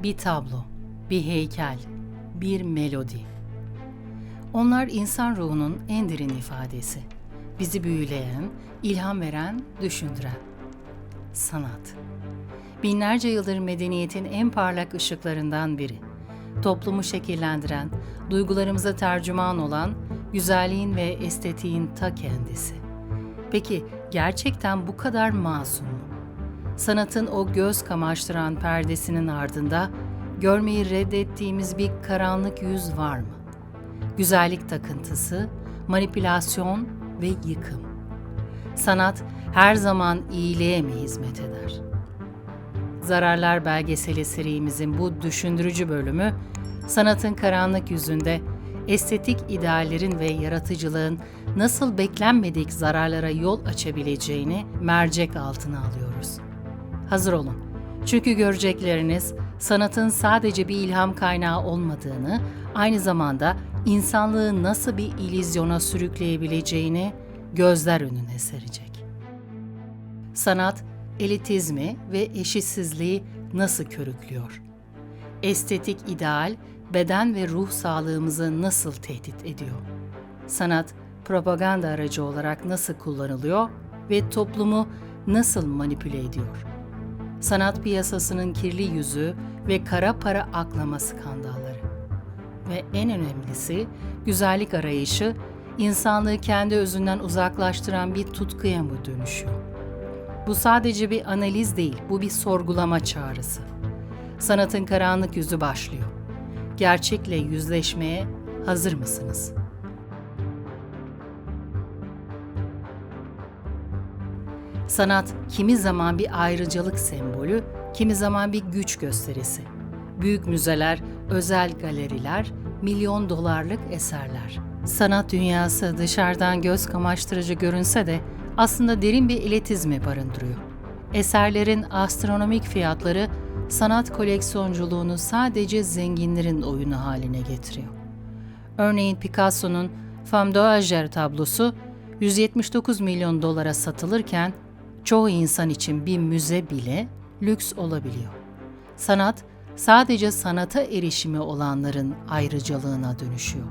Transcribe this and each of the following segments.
bir tablo, bir heykel, bir melodi. Onlar insan ruhunun en derin ifadesi. Bizi büyüleyen, ilham veren, düşündüren. Sanat. Binlerce yıldır medeniyetin en parlak ışıklarından biri. Toplumu şekillendiren, duygularımıza tercüman olan, güzelliğin ve estetiğin ta kendisi. Peki gerçekten bu kadar masum mu? Sanatın o göz kamaştıran perdesinin ardında görmeyi reddettiğimiz bir karanlık yüz var mı? Güzellik takıntısı, manipülasyon ve yıkım. Sanat her zaman iyiliğe mi hizmet eder? Zararlar belgeseli serimizin bu düşündürücü bölümü, sanatın karanlık yüzünde estetik ideallerin ve yaratıcılığın nasıl beklenmedik zararlara yol açabileceğini mercek altına alıyoruz. Hazır olun. Çünkü görecekleriniz sanatın sadece bir ilham kaynağı olmadığını, aynı zamanda insanlığı nasıl bir illüzyona sürükleyebileceğini gözler önüne serecek. Sanat, elitizmi ve eşitsizliği nasıl körüklüyor? Estetik ideal, beden ve ruh sağlığımızı nasıl tehdit ediyor? Sanat, propaganda aracı olarak nasıl kullanılıyor ve toplumu nasıl manipüle ediyor? Sanat piyasasının kirli yüzü ve kara para aklama skandalları. Ve en önemlisi, güzellik arayışı, insanlığı kendi özünden uzaklaştıran bir tutkuya mı dönüşüyor? Bu sadece bir analiz değil, bu bir sorgulama çağrısı. Sanatın karanlık yüzü başlıyor. Gerçekle yüzleşmeye hazır mısınız? Sanat kimi zaman bir ayrıcalık sembolü, kimi zaman bir güç gösterisi. Büyük müzeler, özel galeriler, milyon dolarlık eserler. Sanat dünyası dışarıdan göz kamaştırıcı görünse de aslında derin bir elitizmi barındırıyor. Eserlerin astronomik fiyatları sanat koleksiyonculuğunu sadece zenginlerin oyunu haline getiriyor. Örneğin Picasso'nun Femme d'Auger tablosu 179 milyon dolara satılırken çoğu insan için bir müze bile lüks olabiliyor. Sanat sadece sanata erişimi olanların ayrıcalığına dönüşüyor.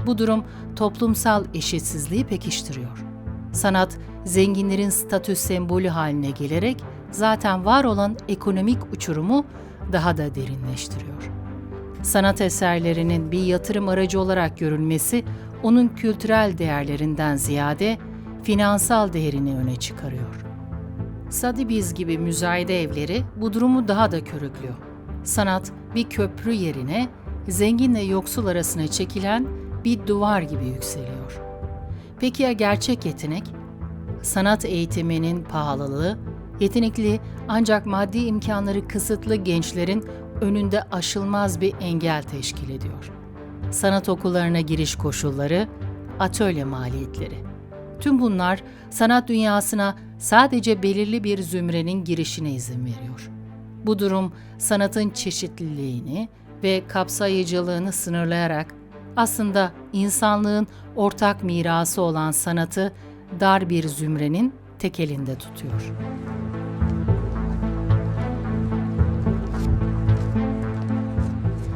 Bu durum toplumsal eşitsizliği pekiştiriyor. Sanat, zenginlerin statü sembolü haline gelerek zaten var olan ekonomik uçurumu daha da derinleştiriyor. Sanat eserlerinin bir yatırım aracı olarak görülmesi, onun kültürel değerlerinden ziyade finansal değerini öne çıkarıyor. Sotheby's gibi müzayede evleri bu durumu daha da körüklüyor. Sanat bir köprü yerine zenginle yoksul arasına çekilen bir duvar gibi yükseliyor. Peki ya gerçek yetenek? Sanat eğitiminin pahalılığı, yetenekli ancak maddi imkanları kısıtlı gençlerin önünde aşılmaz bir engel teşkil ediyor. Sanat okullarına giriş koşulları, atölye maliyetleri. Tüm bunlar sanat dünyasına sadece belirli bir zümrenin girişine izin veriyor. Bu durum sanatın çeşitliliğini ve kapsayıcılığını sınırlayarak aslında insanlığın ortak mirası olan sanatı dar bir zümrenin tekelinde tutuyor.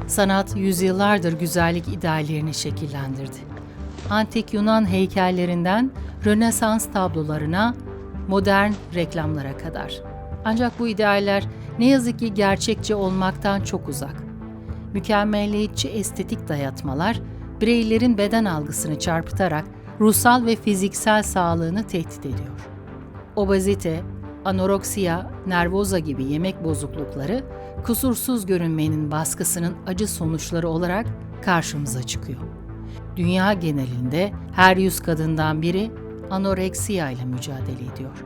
Sanat yüzyıllardır güzellik ideallerini şekillendirdi. Antik Yunan heykellerinden Rönesans tablolarına, modern reklamlara kadar. Ancak bu idealler ne yazık ki gerçekçi olmaktan çok uzak. Mükemmelliyetçi estetik dayatmalar, bireylerin beden algısını çarpıtarak ruhsal ve fiziksel sağlığını tehdit ediyor. Obezite, anoreksiya, nervoza gibi yemek bozuklukları, kusursuz görünmenin baskısının acı sonuçları olarak karşımıza çıkıyor. Dünya genelinde her 100 kadından biri anoreksiya ile mücadele ediyor.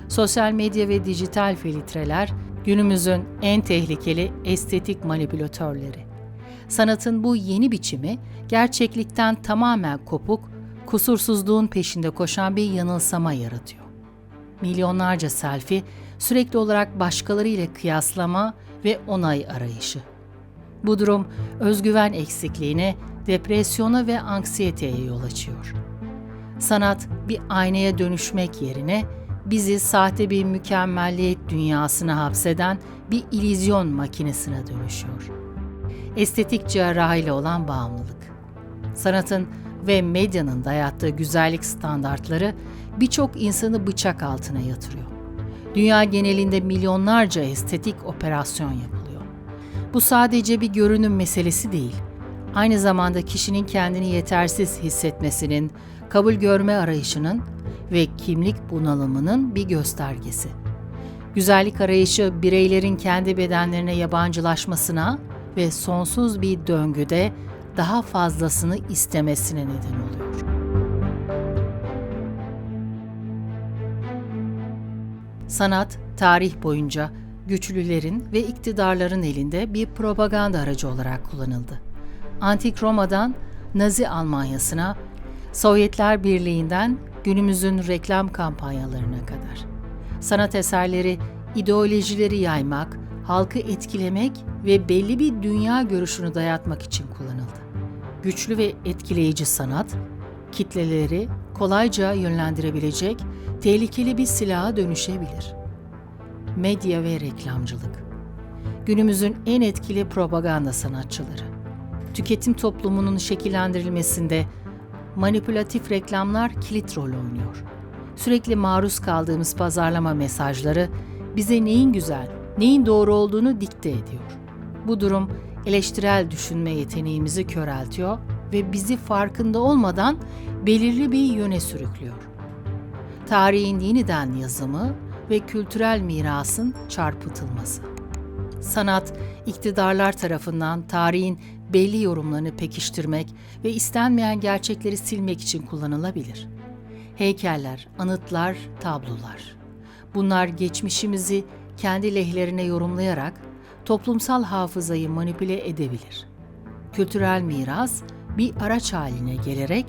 Sosyal medya ve dijital filtreler günümüzün en tehlikeli estetik manipülatörleri. Sanatın bu yeni biçimi gerçeklikten tamamen kopuk, kusursuzluğun peşinde koşan bir yanılsama yaratıyor. Milyonlarca selfie, sürekli olarak başkalarıyla kıyaslama ve onay arayışı. Bu durum özgüven eksikliğine, depresyona ve anksiyeteye yol açıyor. Sanat bir aynaya dönüşmek yerine bizi sahte bir mükemmelliyet dünyasına hapseden bir illüzyon makinesine dönüşüyor. Estetik cerrahiyle olan bağımlılık. Sanatın ve medyanın dayattığı güzellik standartları birçok insanı bıçak altına yatırıyor. Dünya genelinde milyonlarca estetik operasyon yapılıyor. Bu sadece bir görünüm meselesi değil. Aynı zamanda kişinin kendini yetersiz hissetmesinin, kabul görme arayışının ve kimlik bunalımının bir göstergesi. Güzellik arayışı bireylerin kendi bedenlerine yabancılaşmasına ve sonsuz bir döngüde daha fazlasını istemesine neden oluyor. Sanat, tarih boyunca güçlülerin ve iktidarların elinde bir propaganda aracı olarak kullanıldı. Antik Roma'dan Nazi Almanyası'na, Sovyetler Birliği'nden günümüzün reklam kampanyalarına kadar. Sanat eserleri ideolojileri yaymak, halkı etkilemek ve belli bir dünya görüşünü dayatmak için kullanıldı. Güçlü ve etkileyici sanat, kitleleri kolayca yönlendirebilecek tehlikeli bir silaha dönüşebilir. Medya ve reklamcılık. Günümüzün en etkili propaganda sanatçıları. Tüketim toplumunun şekillendirilmesinde manipülatif reklamlar kilit rol oynuyor. Sürekli maruz kaldığımız pazarlama mesajları bize neyin güzel, neyin doğru olduğunu dikte ediyor. Bu durum eleştirel düşünme yeteneğimizi köreltiyor ve bizi farkında olmadan belirli bir yöne sürüklüyor. Tarihin yeniden yazımı ve kültürel mirasın çarpıtılması. Sanat, iktidarlar tarafından tarihin belli yorumlarını pekiştirmek ve istenmeyen gerçekleri silmek için kullanılabilir. Heykeller, anıtlar, tablolar. Bunlar geçmişimizi kendi lehlerine yorumlayarak toplumsal hafızayı manipüle edebilir. Kültürel miras bir araç haline gelerek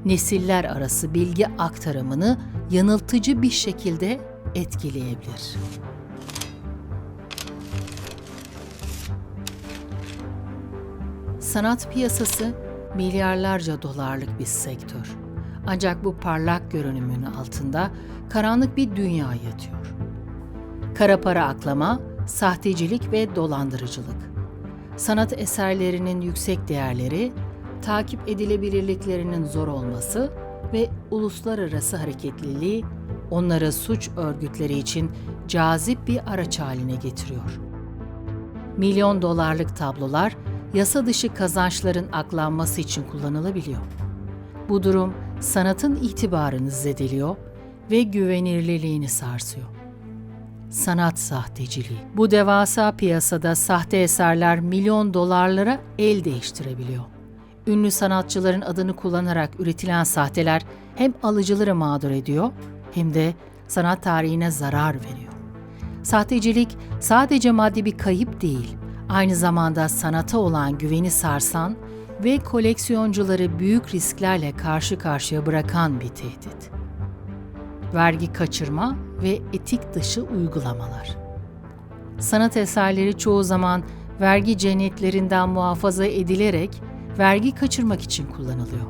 nesiller arası bilgi aktarımını yanıltıcı bir şekilde etkileyebilir. Sanat piyasası milyarlarca dolarlık bir sektör. Ancak bu parlak görünümün altında karanlık bir dünya yatıyor. Kara para aklama, sahtecilik ve dolandırıcılık. Sanat eserlerinin yüksek değerleri, takip edilebilirliklerinin zor olması ve uluslararası hareketliliği onları suç örgütleri için cazip bir araç haline getiriyor. Milyon dolarlık tablolar yasa dışı kazançların aklanması için kullanılabiliyor. Bu durum sanatın itibarını zedeliyor ve güvenilirliğini sarsıyor. Sanat sahteciliği. Bu devasa piyasada sahte eserler milyon dolarlara el değiştirebiliyor. Ünlü sanatçıların adını kullanarak üretilen sahteler hem alıcıları mağdur ediyor hem de sanat tarihine zarar veriyor. Sahtecilik sadece maddi bir kayıp değil, aynı zamanda sanata olan güveni sarsan ve koleksiyoncuları büyük risklerle karşı karşıya bırakan bir tehdit. Vergi kaçırma ve etik dışı uygulamalar. Sanat eserleri çoğu zaman vergi cennetlerinden muhafaza edilerek vergi kaçırmak için kullanılıyor.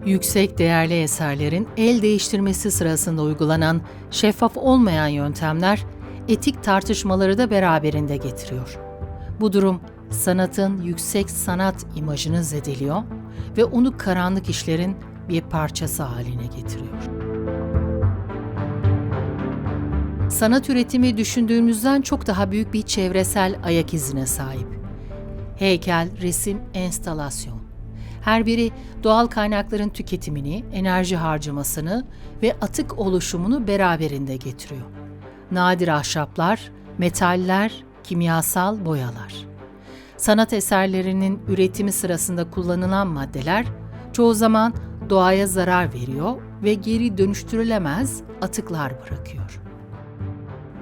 Yüksek değerli eserlerin el değiştirmesi sırasında uygulanan şeffaf olmayan yöntemler etik tartışmaları da beraberinde getiriyor. Bu durum sanatın yüksek sanat imajını zedeliyor ve onu karanlık işlerin bir parçası haline getiriyor. Sanat üretimi düşündüğümüzden çok daha büyük bir çevresel ayak izine sahip. Heykel, resim, enstalasyon. Her biri doğal kaynakların tüketimini, enerji harcamasını ve atık oluşumunu beraberinde getiriyor. Nadir ahşaplar, metaller, kimyasal boyalar. Sanat eserlerinin üretimi sırasında kullanılan maddeler çoğu zaman doğaya zarar veriyor ve geri dönüştürülemez atıklar bırakıyor.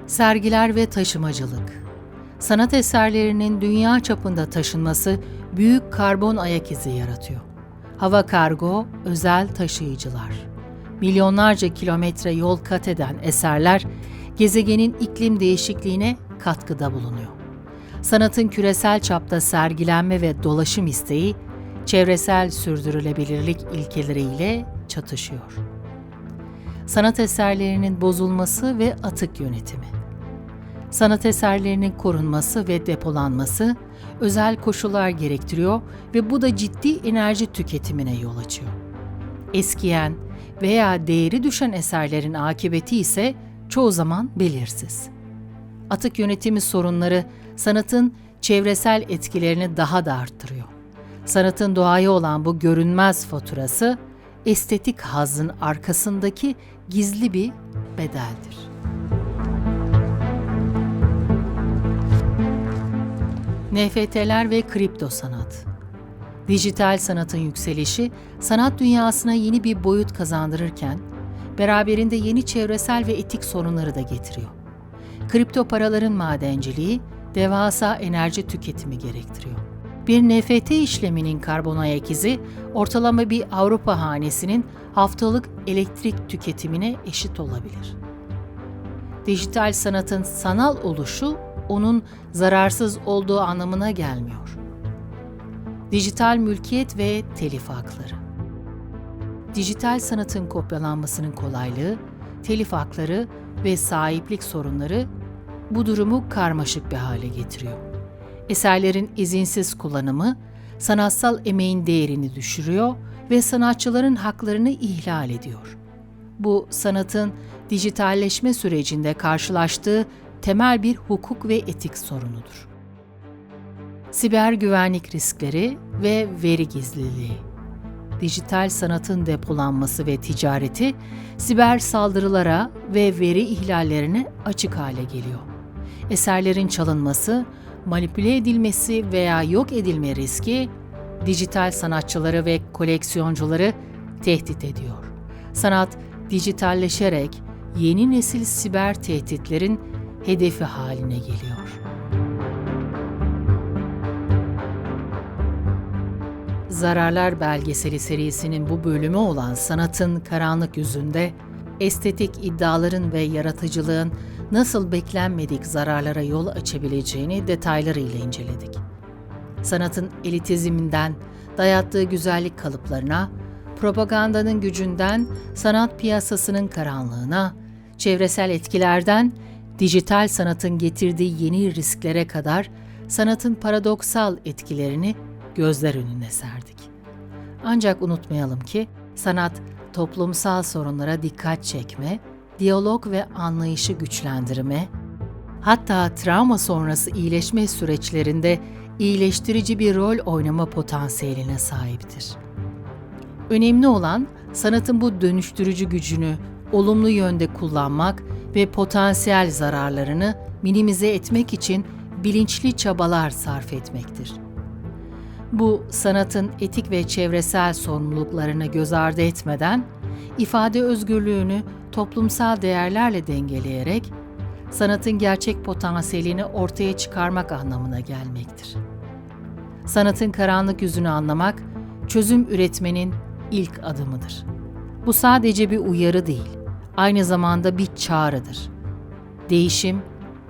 Sergiler ve taşımacılık. Sanat eserlerinin dünya çapında taşınması büyük karbon ayak izi yaratıyor. Hava kargo, özel taşıyıcılar. Milyonlarca kilometre yol kat eden eserler gezegenin iklim değişikliğine katkıda bulunuyor. Sanatın küresel çapta sergilenme ve dolaşım isteği çevresel sürdürülebilirlik ilkeleriyle çatışıyor. sanat eserlerinin bozulması ve atık yönetimi. Sanat eserlerinin korunması ve depolanması özel koşullar gerektiriyor ve bu da ciddi enerji tüketimine yol açıyor. Eskiyen veya değeri düşen eserlerin akıbeti ise çoğu zaman belirsiz. Atık yönetimi sorunları sanatın çevresel etkilerini daha da arttırıyor. Sanatın doğaya olan bu görünmez faturası, estetik hazzın arkasındaki gizli bir bedeldir. NFT'ler ve kripto sanat. Dijital sanatın yükselişi, sanat dünyasına yeni bir boyut kazandırırken, beraberinde yeni çevresel ve etik sorunları da getiriyor. Kripto paraların madenciliği, devasa enerji tüketimi gerektiriyor. Bir NFT işleminin karbon ayak izi, ortalama bir Avrupa hanesinin haftalık elektrik tüketimine eşit olabilir. Dijital sanatın sanal oluşu, onun zararsız olduğu anlamına gelmiyor. Dijital mülkiyet ve telif hakları. Dijital sanatın kopyalanmasının kolaylığı, telif hakları ve sahiplik sorunları bu durumu karmaşık bir hale getiriyor. Eserlerin izinsiz kullanımı, sanatsal emeğin değerini düşürüyor ve sanatçıların haklarını ihlal ediyor. Bu, sanatın dijitalleşme sürecinde karşılaştığı temel bir hukuk ve etik sorunudur. Siber güvenlik riskleri ve veri gizliliği. Dijital sanatın depolanması ve ticareti, siber saldırılara ve veri ihlallerine açık hale geliyor. Eserlerin çalınması, manipüle edilmesi veya yok edilme riski, dijital sanatçıları ve koleksiyoncuları tehdit ediyor. Sanat, dijitalleşerek yeni nesil siber tehditlerin hedefi haline geliyor. Zararlar belgeseli serisinin bu bölümü olan Sanatın Karanlık Yüzü'nde estetik iddiaların ve yaratıcılığın nasıl beklenmedik zararlara yol açabileceğini detaylarıyla inceledik. Sanatın elitizminden dayattığı güzellik kalıplarına, propagandanın gücünden sanat piyasasının karanlığına, çevresel etkilerden dijital sanatın getirdiği yeni risklere kadar sanatın paradoksal etkilerini gözler önüne serdik. Ancak unutmayalım ki sanat toplumsal sorunlara dikkat çekme, diyalog ve anlayışı güçlendirme, hatta travma sonrası iyileşme süreçlerinde iyileştirici bir rol oynama potansiyeline sahiptir. Önemli olan sanatın bu dönüştürücü gücünü olumlu yönde kullanmak ve potansiyel zararlarını minimize etmek için bilinçli çabalar sarf etmektir. Bu, sanatın etik ve çevresel sorumluluklarını göz ardı etmeden, ifade özgürlüğünü toplumsal değerlerle dengeleyerek, sanatın gerçek potansiyelini ortaya çıkarmak anlamına gelmektir. Sanatın karanlık yüzünü anlamak, çözüm üretmenin ilk adımıdır. Bu sadece bir uyarı değil, aynı zamanda bir çağrıdır. Değişim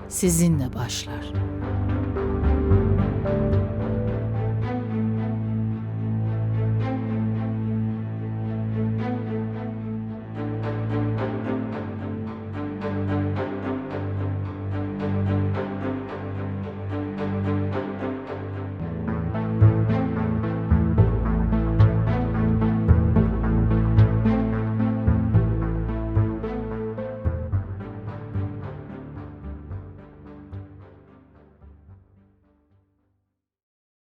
sizinle başlar.